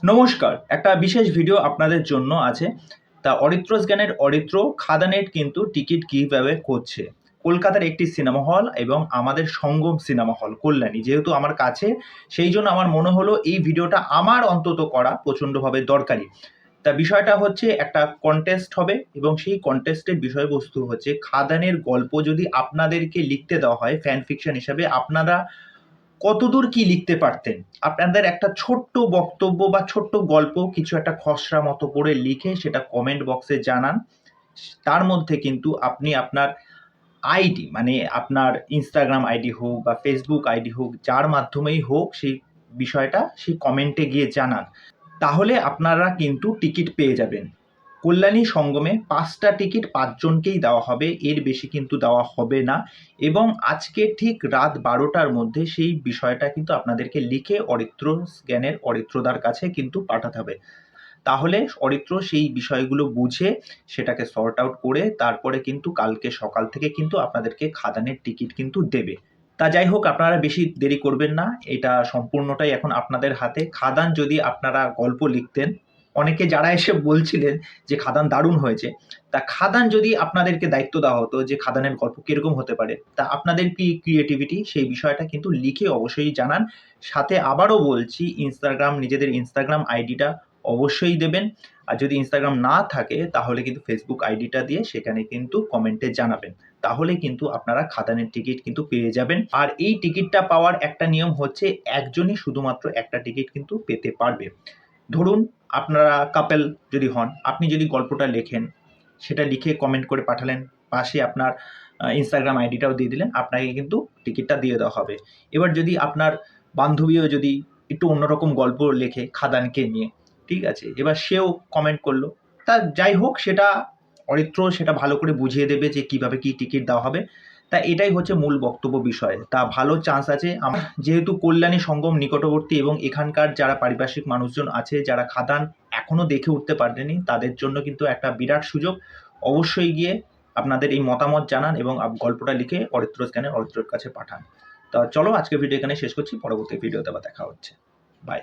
নমস্কার, একটা বিশেষ ভিডিও আপনাদের জন্য আছে। তা অরিত্রস জ্ঞানের অরিত্র খাদানের কিন্তু টিকিট কিভাবে করছে। কলকাতার একটি সিনেমা হল এবং আমাদের সঙ্গম সিনেমা হল কল্যাণী যেহেতু আমার কাছে, সেই জন্য আমার মনে হলো এই ভিডিওটা আমার অন্তত করা প্রচণ্ডভাবে দরকারি। তা বিষয়টা হচ্ছে একটা কন্টেস্ট হবে এবং সেই কন্টেস্টের বিষয়বস্তু হচ্ছে খাদানের গল্প যদি আপনাদেরকে লিখতে দেওয়া হয় ফ্যান ফিকশন হিসাবে, আপনারা কতদূর কি লিখতে পারতেন? আপনাদের একটা ছোট্ট বক্তব্য বা ছোট্ট গল্প কিছু একটা খসড়া মতো করে লিখে সেটা কমেন্ট বক্সে জানান। তার মধ্যে কিন্তু আপনি আপনার আইডি মানে আপনার ইনস্টাগ্রাম আইডি হোক বা ফেসবুক আইডি হোক, যার মাধ্যমেই হোক সেই বিষয়টা সেই কমেন্টে গিয়ে জানান। তাহলে আপনারা কিন্তু টিকিট পেয়ে যাবেন। কল্যাণী সঙ্গমে ৫টা টিকিট ৫ জনকেই দেওয়া হবে, এর বেশি কিন্তু দেওয়া হবে না। এবং আজকে ঠিক রাত ১২টার মধ্যে সেই বিষয়টা কিন্তু আপনাদেরকে লিখে অরিত্র জ্ঞানের অরিত্রদার কাছে কিন্তু পাঠাতে হবে। তাহলে অরিত্র সেই বিষয়গুলো বুঝে সেটাকে সর্ট আউট করে তারপরে কিন্তু কালকে সকাল থেকে কিন্তু আপনাদেরকে খাদানের টিকিট কিন্তু দেবে। তা যাই হোক, আপনারা বেশি দেরি করবেন না, এটা সম্পূর্ণটাই এখন আপনাদের হাতে। খাদান যদি আপনারা গল্প লিখতেন, অনেকে যারা এসে বলছিলেন যে খাদান দারুণ হয়েছে, তা খাদান যদি আপনাদেরকে দায়িত্ব দেওয়া হতো যে খাদানের গল্প কিরকম হতে পারে, তা আপনাদের কি ক্রিয়েটিভিটি সেই বিষয়টা কিন্তু লিখে অবশ্যই জানান। সাথে আবারও বলছি, নিজেদের ইনস্টাগ্রাম আইডিটা অবশ্যই দেবেন। আর যদি ইনস্টাগ্রাম না থাকে তাহলে কিন্তু ফেসবুক আইডিটা দিয়ে সেখানে কিন্তু কমেন্টে জানাবেন। তাহলে কিন্তু আপনারা খাদানের টিকিট কিন্তু পেয়ে যাবেন। আর এই টিকিটটা পাওয়ার একটা নিয়ম হচ্ছে, একজনই শুধুমাত্র একটা টিকিট কিন্তু পেতে পারবে। ধরুন আপনারা কাপেল যদি হন, আপনি যদি গল্পটা লেখেন, সেটা লিখে কমেন্ট করে পাঠালেন, পাশে আপনার ইনস্টাগ্রাম আইডিটাও দিয়ে দিলেন, আপনাকে কিন্তু টিকিটটা দিয়ে দেওয়া হবে। এবার যদি আপনার বান্ধবীও যদি একটু অন্যরকম গল্প লেখে খাদানকে নিয়ে, ঠিক আছে, এবার সেও কমেন্ট করলো, তা যাই হোক সেটা অরিত্র সেটা ভালো করে বুঝিয়ে দেবে যে কিভাবে কি টিকিট দেওয়া হবে। তা এটাই হচ্ছে মূল বক্তব্য বিষয়। তা ভালো চান্স আছে যেহেতু কল্যাণী সঙ্গম নিকটবর্তী এবং এখানকার যারা পারিপার্শ্বিক মানুষজন আছে যারা খাদান এখনো দেখে উঠতে পারেনি, তাদের জন্য কিন্তু একটা বিরাট সুযোগ। অবশ্যই গিয়ে আপনাদের এই মতামত জানান এবং গল্পটা লিখে অরিত্র জ্ঞানের অরিত্রর কাছে পাঠান। তা চলো, আজকে ভিডিও এখানে শেষ করছি, পরবর্তী ভিডিওতে আবার দেখা হচ্ছে। বাই।